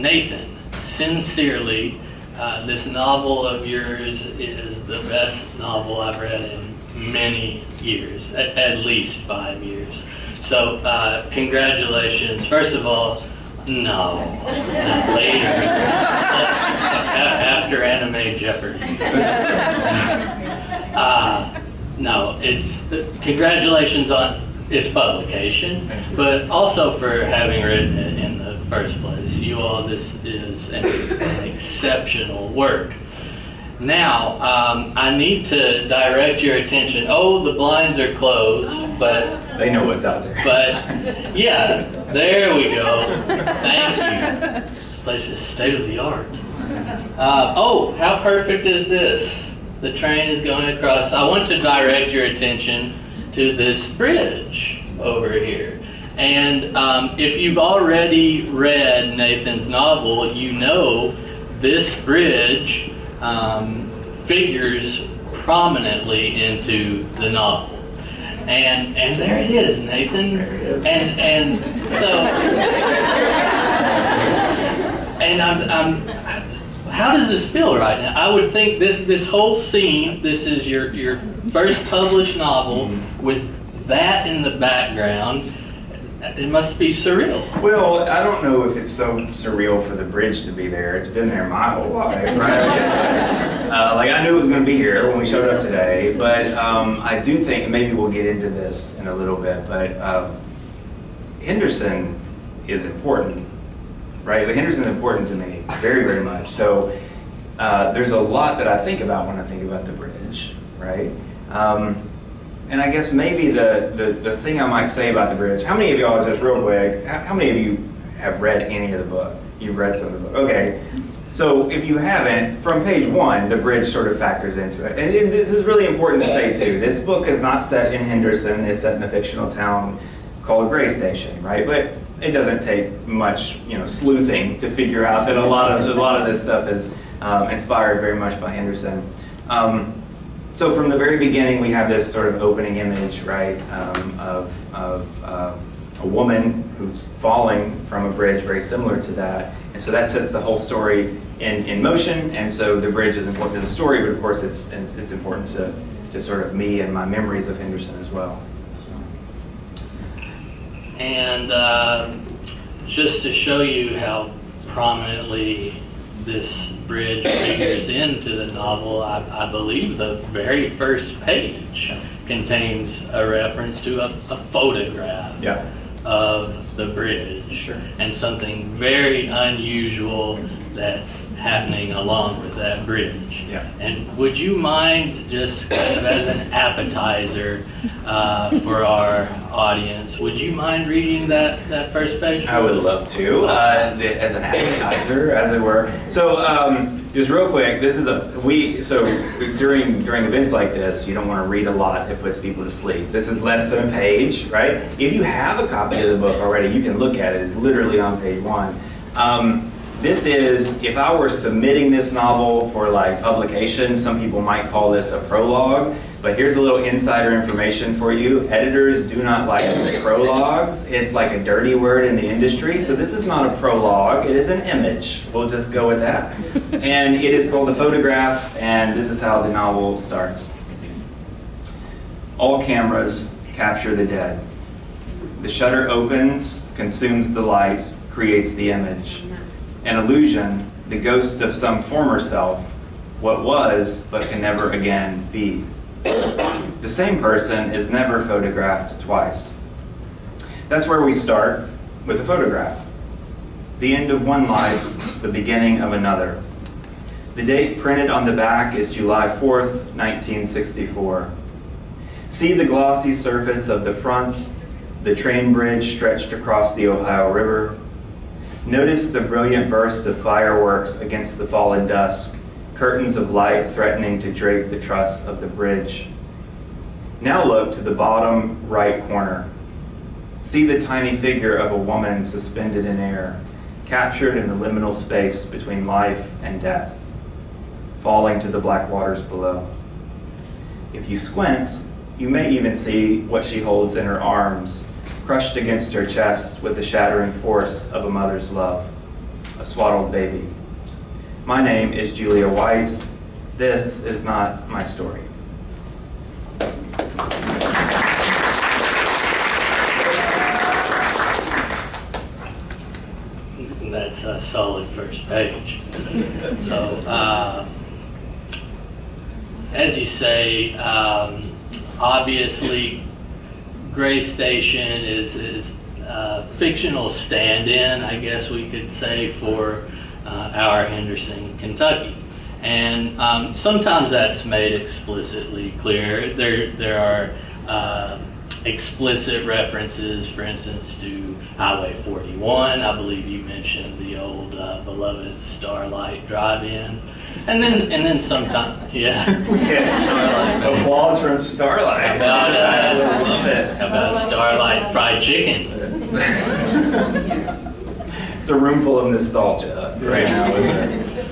Nathan, sincerely, this novel of yours is the best novel I've read in many years, at least 5 years. So congratulations. First of all, no, later, after Anime Jeopardy. No, it's congratulations on its publication, but also for having written it in the first place. You all, this is an exceptional work. Now, I need to direct your attention. Oh, the blinds are closed, but they know what's out there. But yeah, there we go. Thank you. This place is state of the art. Oh, how perfect is this? The train is going across. I want to direct your attention to this bridge over here. And if you've already read Nathan's novel, you know this bridge figures prominently into the novel. And there it is, Nathan. There it is. And so, and I'm how does this feel right now? I would think this whole scene, this is your first published novel with that in the background. It must be surreal. Well, I don't know if it's so surreal for the bridge to be there. It's been there my whole life, right? Like I knew it was going to be here when we showed up today, but I do think, maybe we'll get into this in a little bit, but Henderson is important, right? Henderson is important to me, very, very much. So there's a lot that I think about when I think about the bridge, right? And I guess maybe the thing I might say about the bridge, how many of y'all, just real quick, how many of you have read any of the book? You've read some of the book, okay. So if you haven't, from page 1, the bridge sort of factors into it. And this is really important to say too. This book is not set in Henderson, it's set in a fictional town called Gray Station, right? But it doesn't take much, sleuthing to figure out that a lot of this stuff is inspired very much by Henderson. So from the very beginning, we have this sort of opening image, right, of a woman who's falling from a bridge very similar to that. And so that sets the whole story in motion. And so the bridge is important to the story, but of course it's important to sort of me and my memories of Henderson as well. So. And just to show you how prominently this bridge figures into the novel, I believe the very first page contains a reference to a photograph of the bridge. Sure. And something very unusual that's happening along with that bridge. Yeah. And would you mind, just kind of as an appetizer for our audience, would you mind reading that first page? I would love to, as an appetizer, as it were. So, just real quick, this is so during events like this, you don't want to read a lot that puts people to sleep. This is less than a page, right? If you have a copy of the book already, you can look at it. It's literally on page 1. This is, if I were submitting this novel for like publication, some people might call this a prologue, but here's a little insider information for you. Editors do not like prologues. It's like a dirty word in the industry, so this is not a prologue, it is an image. We'll just go with that. And it is called The Photograph, and this is how the novel starts. All cameras capture the dead. The shutter opens, consumes the light, creates the image. An illusion, the ghost of some former self, what was but can never again be. The same person is never photographed twice. That's where we start with a photograph. The end of one life, the beginning of another. The date printed on the back is July 4th, 1964. See the glossy surface of the front, the train bridge stretched across the Ohio River. Notice the brilliant bursts of fireworks against the fallen dusk, curtains of light threatening to drape the truss of the bridge. Now look to the bottom right corner. See the tiny figure of a woman suspended in air, captured in the liminal space between life and death, falling to the black waters below. If you squint, you may even see what she holds in her arms, crushed against her chest with the shattering force of a mother's love. a swaddled baby. My name is Julia White. This is not my story. That's a solid first page. So, as you say, obviously, Gray Station is a fictional stand-in, I guess we could say, for our Henderson, Kentucky. And sometimes that's made explicitly clear. There are explicit references, for instance, to Highway 41. I believe you mentioned the old beloved Starlight Drive-In. And then sometimes, yeah. Starlight. Applause from Starlight. I love it. How about Starlight Fried Chicken? It's a room full of nostalgia right now, isn't it?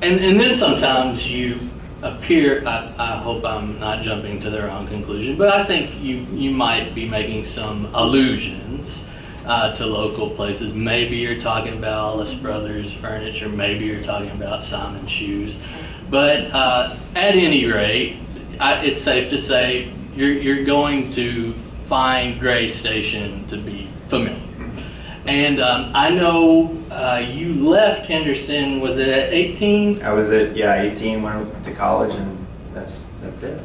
And then sometimes you appear, I hope I'm not jumping to the wrong conclusion, but I think you might be making some allusions to local places. Maybe you're talking about Ellis Brothers Furniture, maybe you're talking about Simon Shoes. But at any rate, it's safe to say you're going to find Gray Station to be familiar. And I know you left Henderson, was it at 18? I was at, 18 when I went to college, and that's it.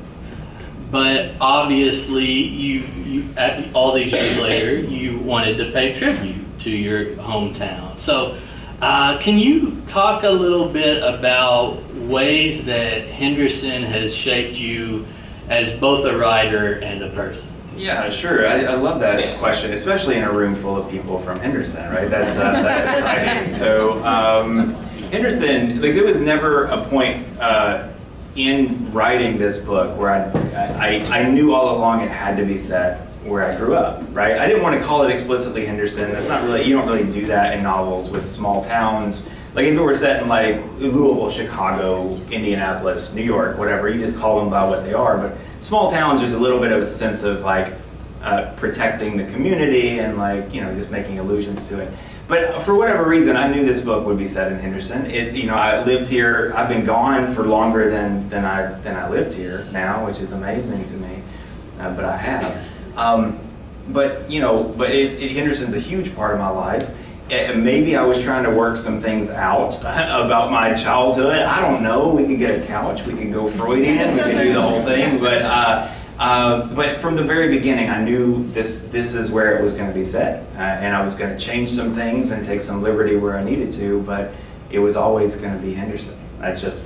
But obviously, you all these years later, you wanted to pay tribute to your hometown. So can you talk a little bit about ways that Henderson has shaped you as both a writer and a person? Yeah, sure. I love that question, especially in a room full of people from Henderson, right? That's exciting. So Henderson, like, there was never a point in writing this book where I knew all along it had to be set where I grew up, right? I didn't want to call it explicitly Henderson. That's not really, you don't really do that in novels with small towns. Like if it were set in like Louisville, Chicago, Indianapolis, New York, whatever, you just call them by what they are. But small towns, there's a little bit of a sense of like protecting the community and like, you know, just making allusions to it. But for whatever reason, I knew this book would be set in Henderson. I lived here. I've been gone for longer than I lived here now, which is amazing to me. But I have. But Henderson's a huge part of my life. Maybe I was trying to work some things out about my childhood. I don't know. We could get a couch. We could go Freudian. We could do the whole thing. But from the very beginning, I knew this is where it was going to be set, and I was going to change some things and take some liberty where I needed to. But it was always going to be Henderson. That's just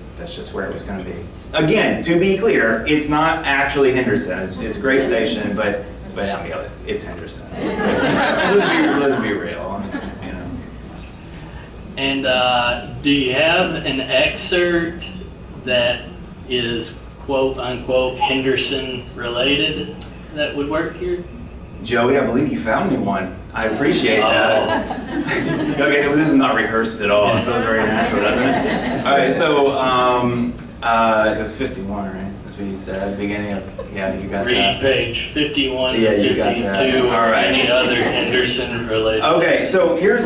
where it was going to be. Again, to be clear, it's not actually Henderson. It's Gray Station, but I mean, it's Henderson. Let's be real. And do you have an excerpt that is quote unquote Henderson related that would work here? Joey, I believe you found me one. I appreciate that. Okay, well, this is not rehearsed at all. It feels very natural, doesn't it? All right, so it was 51, right? That's what you said at the beginning of, yeah, you got Read that. page 51 to 52 or any other Henderson related. Okay, so here's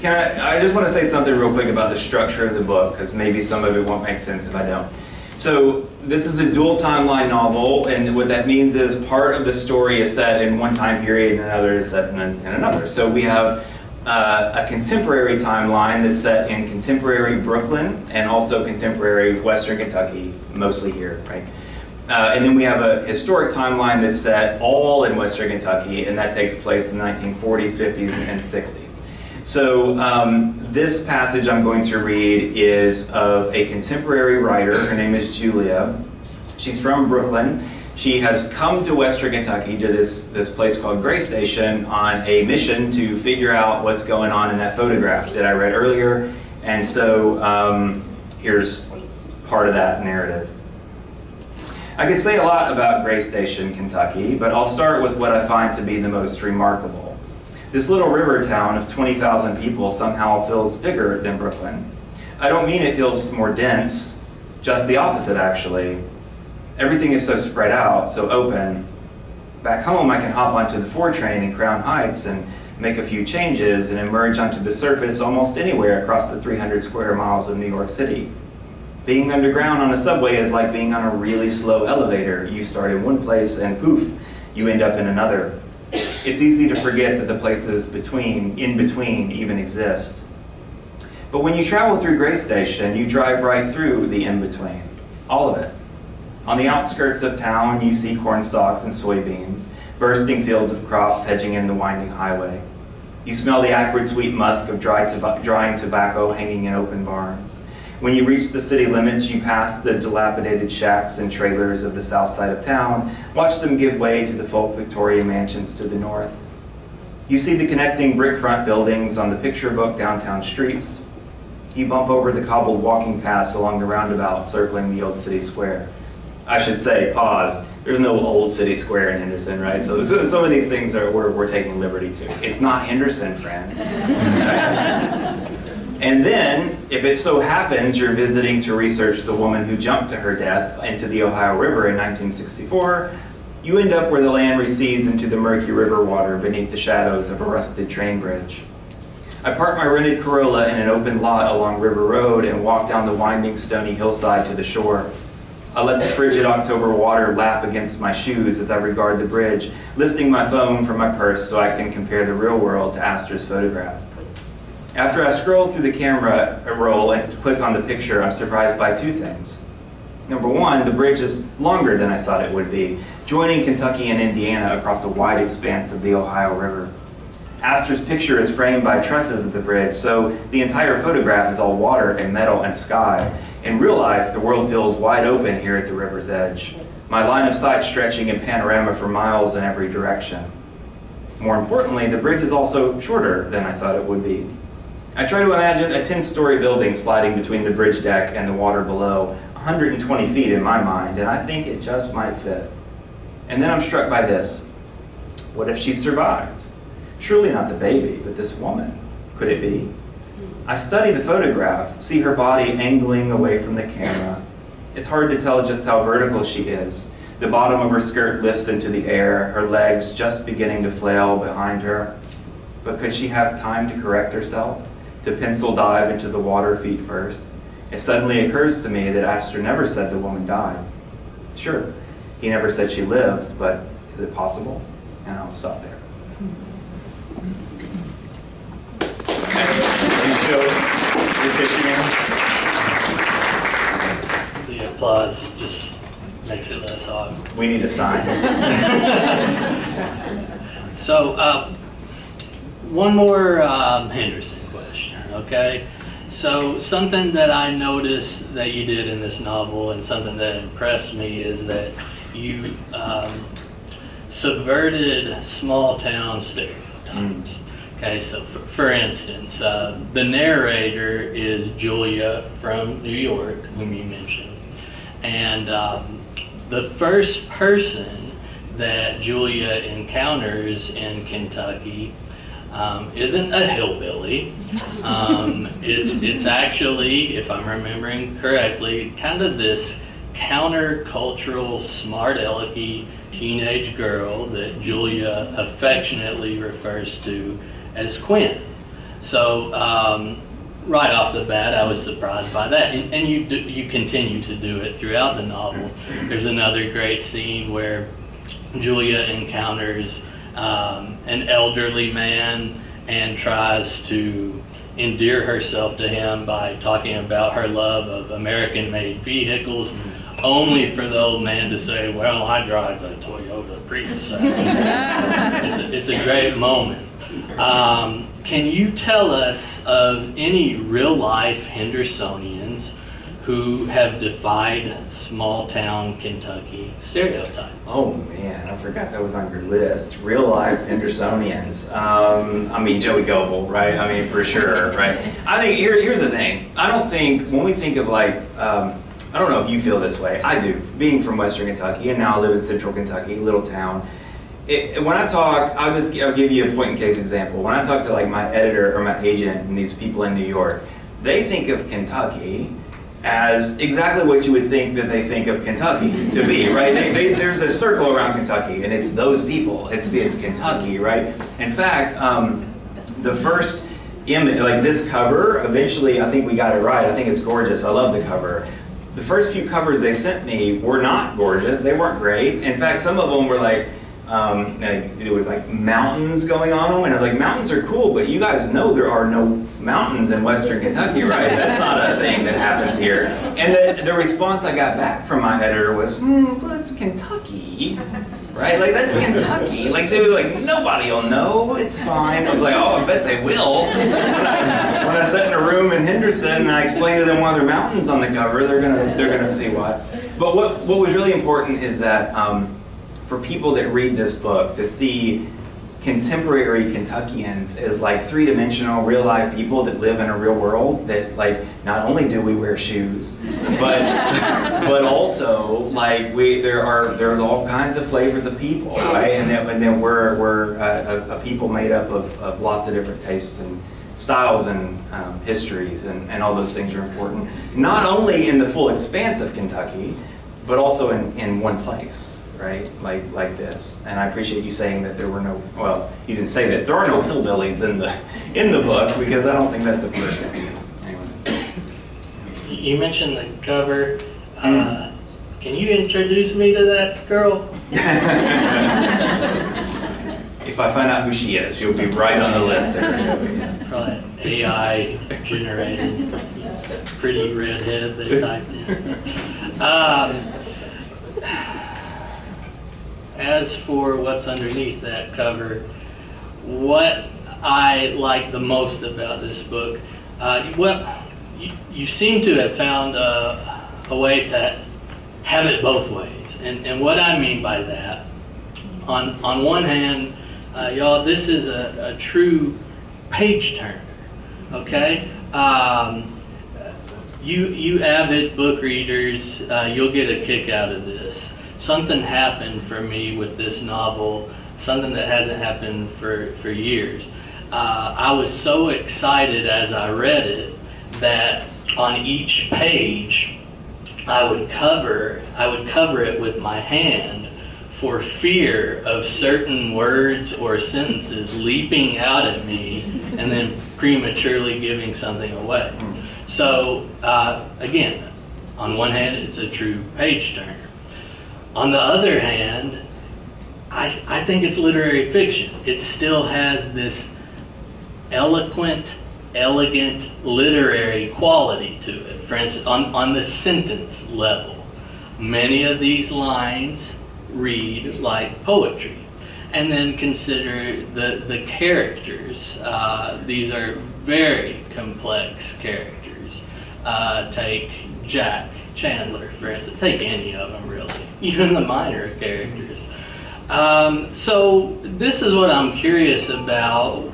I just want to say something real quick about the structure of the book, because maybe some of it won't make sense if I don't. So this is a dual timeline novel, and what that means is part of the story is set in one time period and another is set in another. So we have a contemporary timeline that's set in contemporary Brooklyn and also contemporary Western Kentucky, mostly here, right? And then we have a historic timeline that's set all in Western Kentucky, and that takes place in the 1940s, 50s, and 60s. So this passage I'm going to read is of a contemporary writer. Her name is Julia. She's from Brooklyn. She has come to Western Kentucky to this place called Gray Station on a mission to figure out what's going on in that photograph that I read earlier. And so here's part of that narrative. I could say a lot about Gray Station, Kentucky, but I'll start with what I find to be the most remarkable. This little river town of 20,000 people somehow feels bigger than Brooklyn. I don't mean it feels more dense, just the opposite actually. Everything is so spread out, so open. Back home I can hop onto the 4 train in Crown Heights and make a few changes, and emerge onto the surface almost anywhere across the 300 square miles of New York City. Being underground on a subway is like being on a really slow elevator. You start in one place and poof, you end up in another. It's easy to forget that the places in between even exist. But when you travel through Gray Station, you drive right through the in-between, all of it. On the outskirts of town, you see corn stalks and soybeans, bursting fields of crops hedging in the winding highway. You smell the acrid sweet musk of drying tobacco hanging in open barns. When you reach the city limits, you pass the dilapidated shacks and trailers of the south side of town, watch them give way to the folk Victorian mansions to the north. You see the connecting brick front buildings on the picture book downtown streets. You bump over the cobbled walking paths along the roundabout circling the old city square. I should say, pause, there's no old city square in Henderson, right? So some of these things we're taking liberty to. It's not Henderson, friend. And then, if it so happens you're visiting to research the woman who jumped to her death into the Ohio River in 1964, you end up where the land recedes into the murky river water beneath the shadows of a rusted train bridge. I park my rented Corolla in an open lot along River Road and walk down the winding stony hillside to the shore. I let the frigid October water lap against my shoes as I regard the bridge, lifting my phone from my purse so I can compare the real world to Astor's photograph. After I scroll through the camera roll and click on the picture, I'm surprised by two things. Number one, the bridge is longer than I thought it would be, joining Kentucky and Indiana across a wide expanse of the Ohio River. Astor's picture is framed by trusses of the bridge, so the entire photograph is all water and metal and sky. In real life, the world feels wide open here at the river's edge, my line of sight stretching in panorama for miles in every direction. More importantly, the bridge is also shorter than I thought it would be. I try to imagine a 10-story building sliding between the bridge deck and the water below, 120 feet in my mind, and I think it just might fit. And then I'm struck by this. What if she survived? Surely not the baby, but this woman. Could it be? I study the photograph, see her body angling away from the camera. It's hard to tell just how vertical she is. The bottom of her skirt lifts into the air, her legs just beginning to flail behind her. But could she have time to correct herself, to pencil dive into the water feet first? It suddenly occurs to me that Astor never said the woman died. Sure, he never said she lived, but is it possible? And I'll stop there. The applause just makes it less odd. We need a sign. So, one more Henderson question, okay? So, something that I noticed that you did in this novel and something that impressed me is that you subverted small town stereotypes. Okay, so for instance, the narrator is Julia from New York, whom you mentioned. And the first person that Julia encounters in Kentucky isn't a hillbilly. It's actually, if I'm remembering correctly, kind of this countercultural, smart-alecky teenage girl that Julia affectionately refers to as Quinn. So right off the bat, I was surprised by that, and you continue to do it throughout the novel. There's another great scene where Julia encounters an elderly man and tries to endear herself to him by talking about her love of American-made vehicles, only for the old man to say, "Well, I drive a Toyota Prius." It's a great moment. Can you tell us of any real-life Hendersonians who have defied small-town Kentucky stereotypes? Oh man, I forgot that was on your list. Real-life Hendersonians. I mean, Joey Goebel, right? I mean, for sure, right? I think here's the thing. I don't think when we think of like, I don't know if you feel this way. I do. Being from Western Kentucky, and now I live in Central Kentucky, little town. When I talk, I'll give you a point-in-case example. When I talk to like my editor or my agent and these people in New York, they think of Kentucky as exactly what you would think that they think of Kentucky to be, right? There's a circle around Kentucky, and it's those people. It's Kentucky, right? In fact, the first image, like this cover, eventually I think we got it right. I think it's gorgeous. I love the cover. The first few covers they sent me were not gorgeous. They weren't great. In fact, some of them were like, it was like mountains going on them, and I was like, mountains are cool, but you guys know there are no mountains in Western Kentucky, right? That's not a thing that happens here. And the response I got back from my editor was, well, it's Kentucky, right? Like, that's Kentucky. Like, they were like, nobody will know, it's fine. I was like, oh, I bet they will. When I sat in a room in Henderson and I explained to them why there are mountains on the cover, they're gonna see why. But what was really important is that for people that read this book, to see contemporary Kentuckians as like three-dimensional, real-life people that live in a real world, that like, not only do we wear shoes, but also like there's all kinds of flavors of people, right? And then we're a people made up of lots of different tastes and styles and histories, and all those things are important. Not only in the full expanse of Kentucky, but also in one place. Right, like this, and I appreciate you saying that there were no. Well, you didn't say this. There are no hillbillies in the book, because I don't think that's a person. Anyway. You mentioned the cover. Can you introduce me to that girl? If I find out who she is, she'll be right on the list there. Probably AI generated, pretty redhead they typed in. As for what's underneath that cover, what I like the most about this book, well, you seem to have found a way to have it both ways. And what I mean by that, on one hand, y'all, this is a true page turner, okay? You avid book readers, you'll get a kick out of this. Something happened for me with this novel, something that hasn't happened for years. I was so excited as I read it that on each page I would cover it with my hand for fear of certain words or sentences leaping out at me and then prematurely giving something away. So again, on one hand, it's a true page turner. On the other hand, I think it's literary fiction. It still has this eloquent, elegant, literary quality to it. For instance, on the sentence level, many of these lines read like poetry. And then consider the characters. These are very complex characters. Take Jack Chandler, for instance. Take any of them, really. Even the minor characters. So this is what I'm curious about.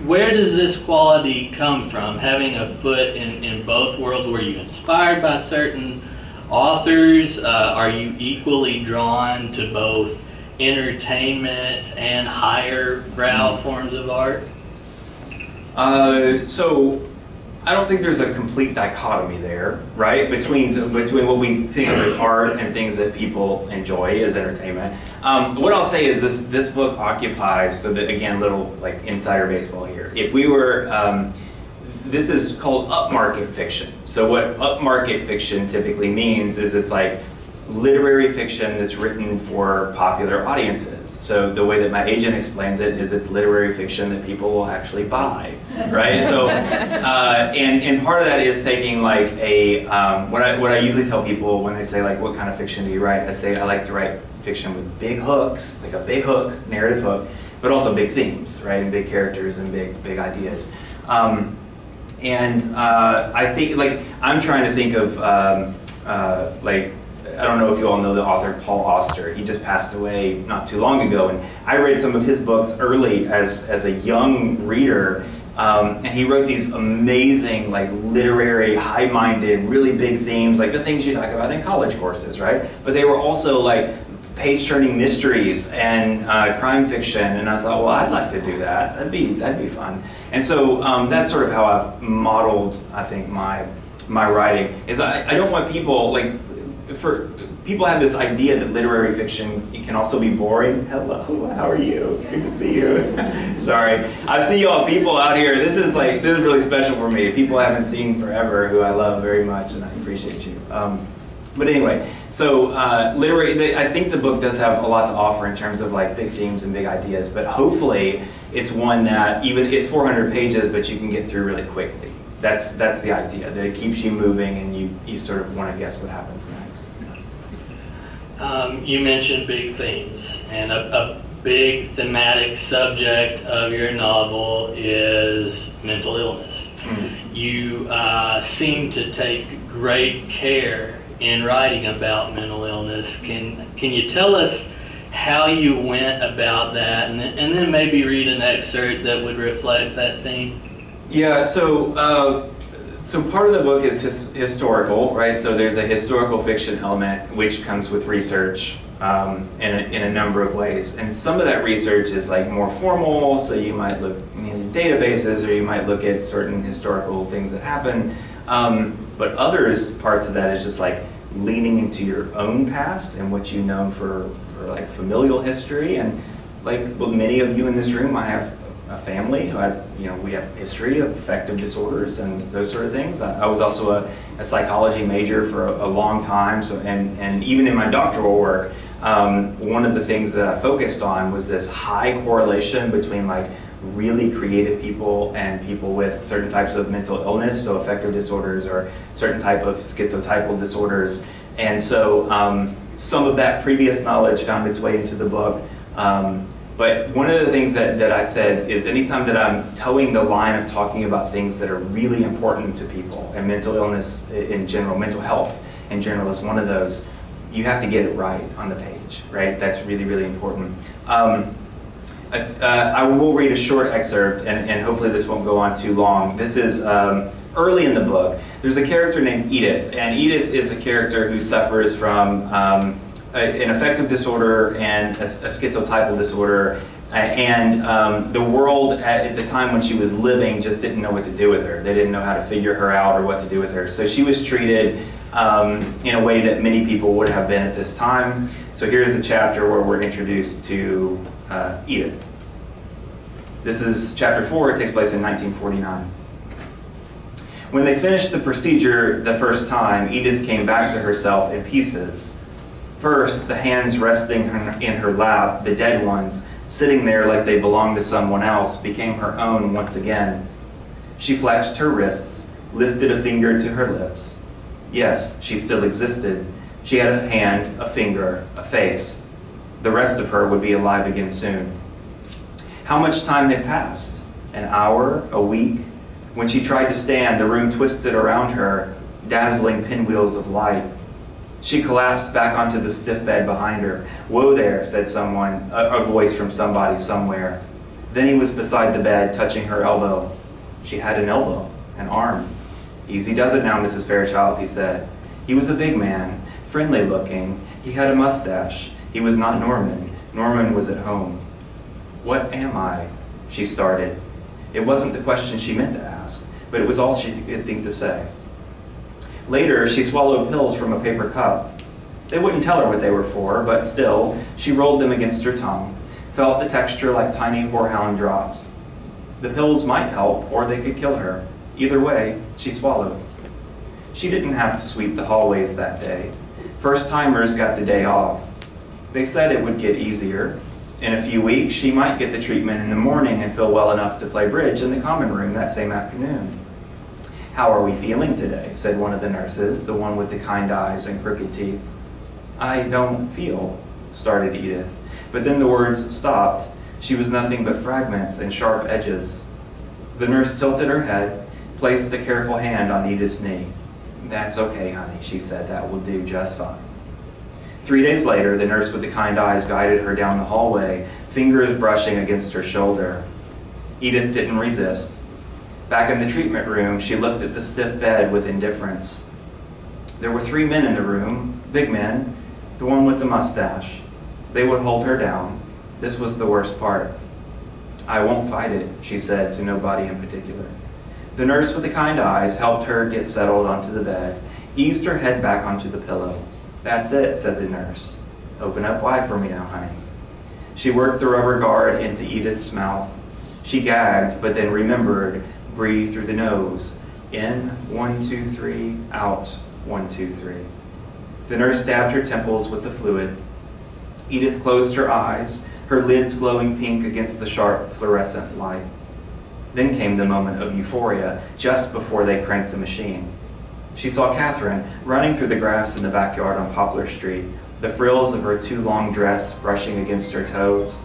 Where does this quality come from? Having a foot in both worlds, were you inspired by certain authors? Are you equally drawn to both entertainment and higher brow forms of art? So I don't think there's a complete dichotomy there, right? Between what we think of as art and things that people enjoy as entertainment. What I'll say is this book occupies, so that again, little like insider baseball here. If we were, this is called upmarket fiction. So what upmarket fiction typically means is it's like literary fiction that's written for popular audiences. So the way that my agent explains it is it's literary fiction that people will actually buy, right? So, and part of that is taking like a, what I usually tell people when they say like, what kind of fiction do you write? I say I like to write fiction with big hooks, like a big hook, narrative hook, but also big themes, right? And big characters and big ideas. I think, like, I'm trying to think of, like, I don't know if you all know the author Paul Auster. He just passed away not too long ago, and I read some of his books early as a young reader, and he wrote these amazing, like, literary, high-minded, really big themes, like the things you talk about in college courses, right? But they were also like page-turning mysteries and crime fiction, and I thought, well, I'd like to do that. That'd be fun. And so that's sort of how I've modeled, I think, my my writing is I don't want people, like, people have this idea that literary fiction can also be boring. Hello, how are you? Good to see you. Sorry, I see y'all people out here. This is really special for me. People I haven't seen forever who I love very much, and I appreciate you. But anyway, so I think the book does have a lot to offer in terms of like big themes and big ideas, but hopefully it's one that it's 400 pages, but you can get through really quickly. That's the idea, that it keeps you moving and you sort of want to guess what happens next. You mentioned big themes, and a big thematic subject of your novel is mental illness. Mm-hmm. You seem to take great care in writing about mental illness. Can you tell us how you went about that, and then maybe read an excerpt that would reflect that theme? Yeah, so part of the book is historical, right? So there's a historical fiction element which comes with research in a number of ways. And some of that research is like more formal, so you might look in databases or you might look at certain historical things that happen. But parts of that is just like leaning into your own past and what you know for like familial history. And like many of you in this room, I have a family who has, we have history of affective disorders and those sort of things. I was also a psychology major for a long time, so and even in my doctoral work, one of the things that I focused on was this high correlation between like really creative people and people with certain types of mental illness, so affective disorders or certain type of schizotypal disorders. And so some of that previous knowledge found its way into the book. But one of the things that I said is anytime that I'm towing the line of talking about things that are really important to people, and mental illness in general, mental health in general is one of those, you have to get it right on the page, right? That's really, really important. I will read a short excerpt, and hopefully this won't go on too long. This is early in the book. There's a character named Edith, and Edith is a character who suffers from an affective disorder and a schizotypal disorder, and the world at the time when she was living just didn't know what to do with her. They didn't know how to figure her out or what to do with her. So she was treated in a way that many people would have been at this time. So here's a chapter where we're introduced to Edith. This is chapter 4, it takes place in 1949. When they finished the procedure the first time, Edith came back to herself in pieces. First, the hands resting in her lap, the dead ones, sitting there like they belonged to someone else, became her own once again. She flexed her wrists, lifted a finger to her lips. Yes, she still existed. She had a hand, a finger, a face. The rest of her would be alive again soon. How much time had passed? An hour? A week? When she tried to stand, the room twisted around her, dazzling pinwheels of light. She collapsed back onto the stiff bed behind her. "Whoa there," said someone, a voice from somebody somewhere. Then he was beside the bed, touching her elbow. She had an elbow, an arm. "Easy does it now, Mrs. Fairchild," he said. He was a big man, friendly looking. He had a mustache. He was not Norman. Norman was at home. "What am I?" she started. It wasn't the question she meant to ask, but it was all she could think to say. Later, she swallowed pills from a paper cup. They wouldn't tell her what they were for, but still, she rolled them against her tongue, felt the texture like tiny horehound drops. The pills might help, or they could kill her. Either way, she swallowed. She didn't have to sweep the hallways that day. First-timers got the day off. They said it would get easier. In a few weeks, she might get the treatment in the morning and feel well enough to play bridge in the common room that same afternoon. "How are we feeling today?" said one of the nurses, the one with the kind eyes and crooked teeth. "I don't feel," started Edith, but then the words stopped. She was nothing but fragments and sharp edges. The nurse tilted her head, placed a careful hand on Edith's knee. "That's okay, honey," she said. "That will do just fine." 3 days later, the nurse with the kind eyes guided her down the hallway, fingers brushing against her shoulder. Edith didn't resist. Back in the treatment room, she looked at the stiff bed with indifference. There were 3 men in the room, big men, the one with the mustache. They would hold her down. This was the worst part. "I won't fight it," she said to nobody in particular. The nurse with the kind eyes helped her get settled onto the bed, eased her head back onto the pillow. "That's it," said the nurse. "Open up wide for me now, honey." She worked the rubber guard into Edith's mouth. She gagged, but then remembered, breathe through the nose. In, 1, 2, 3, out, 1, 2, 3. The nurse dabbed her temples with the fluid. Edith closed her eyes, her lids glowing pink against the sharp fluorescent light. Then came the moment of euphoria, just before they cranked the machine. She saw Catherine running through the grass in the backyard on Poplar Street, the frills of her too long dress brushing against her toes.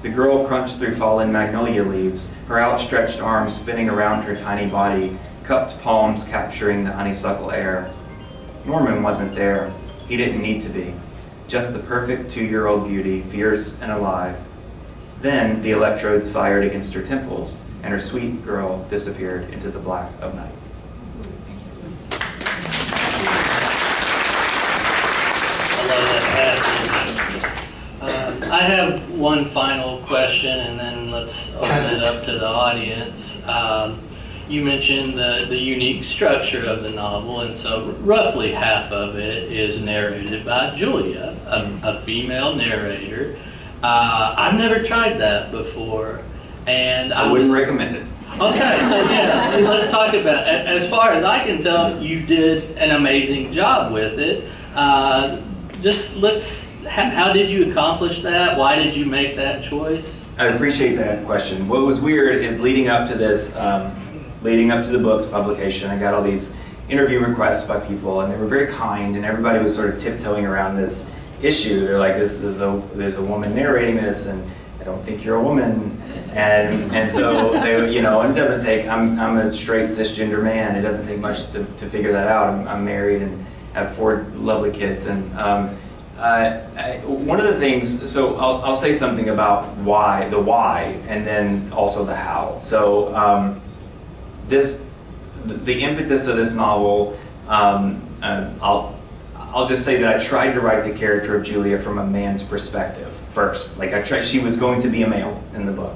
The girl crunched through fallen magnolia leaves, her outstretched arms spinning around her tiny body, cupped palms capturing the honeysuckle air. Norman wasn't there. He didn't need to be. Just the perfect 2-year-old beauty, fierce and alive. Then the electrodes fired against her temples, and her sweet girl disappeared into the black of night. I love that passage. I have one final question, and then let's open it up to the audience. You mentioned the unique structure of the novel, and so roughly half of it is narrated by Julia, a female narrator. I've never tried that before, and I wouldn't recommend it. Okay, so yeah, let's talk about it. As far as I can tell, you did an amazing job with it. How did you accomplish that? Why did you make that choice? I appreciate that question. What was weird is leading up to this, leading up to the book's publication, I got all these interview requests by people, and they were very kind, and everybody was sort of tiptoeing around this issue. They're like, there's a woman narrating this, and I don't think you're a woman. And so, they, you know, it doesn't take, I'm a straight cisgender man, it doesn't take much to figure that out. I'm married and have 4 lovely kids. And one of the things, so I'll say something about the why, and then also the how. So the impetus of this novel, I'll just say that I tried to write the character of Julia from a man's perspective first. Like she was going to be a male in the book.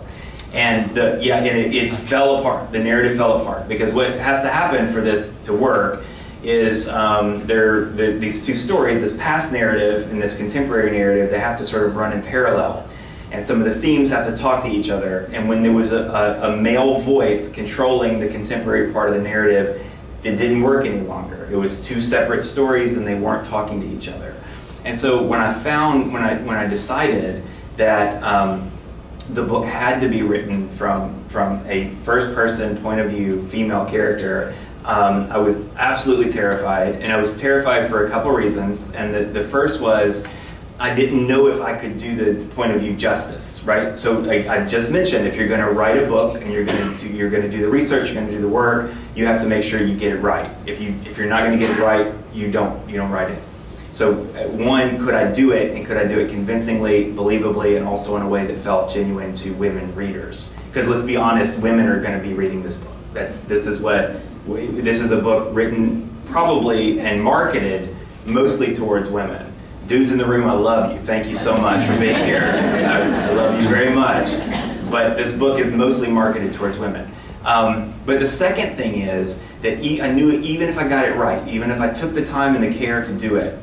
And it fell apart, the narrative fell apart, because what has to happen for this to work is these 2 stories, this past narrative and this contemporary narrative, they have to sort of run in parallel. And some of the themes have to talk to each other. And when there was a male voice controlling the contemporary part of the narrative, it didn't work any longer. It was 2 separate stories and they weren't talking to each other. And so when I decided that the book had to be written from a first-person point of view, female character, I was absolutely terrified, and I was terrified for a couple reasons. And the first was, I didn't know if I could do the point of view justice, right? So I just mentioned, if you're going to write a book and you're going to do the research, you're going to do the work, you have to make sure you get it right. If you're not going to get it right, you don't write it. So one, could I do it, and could I do it convincingly, believably, and also in a way that felt genuine to women readers? Because let's be honest, women are going to be reading this book. This is a book written probably and marketed mostly towards women. Dudes in the room, I love you. Thank you so much for being here. I love you very much. But this book is mostly marketed towards women. But the second thing is that I knew even if I got it right, even if I took the time and the care to do it,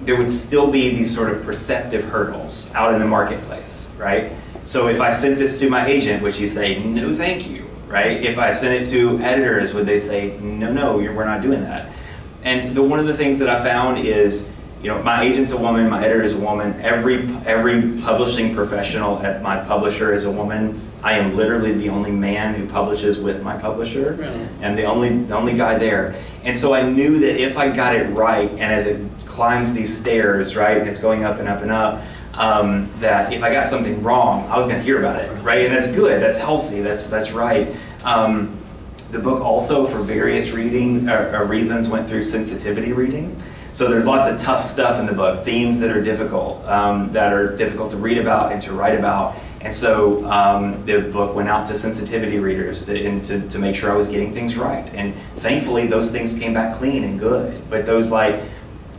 there would still be these sort of perceptive hurdles out in the marketplace, right? So if I sent this to my agent, would she say, no thank you, right? If I sent it to editors, would they say, no, we're not doing that? And one of the things that I found is, you know, my agent's a woman, my editor is a woman, every publishing professional at my publisher is a woman. I am literally the only man who publishes with my publisher, really? And the only guy there. And so I knew that if I got it right, and as it climbs these stairs, right, and it's going up and up and up, that if I got something wrong, I was going to hear about it, right? And that's good, that's healthy, that's right. The book also, for various reasons, went through sensitivity reading. So there's lots of tough stuff in the book, themes that are difficult to read about and to write about. And so the book went out to sensitivity readers to make sure I was getting things right. And thankfully, those things came back clean and good. But those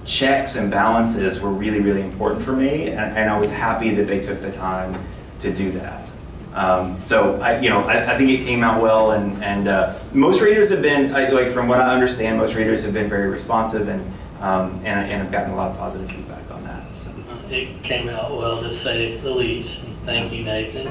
checks and balances were really, really important for me. And I was happy that they took the time to do that. So I think it came out well, and most readers have been, like from what I understand, most readers have been very responsive, and have gotten a lot of positive feedback on that. So. It came out well, to say the least. And thank you, Nathan.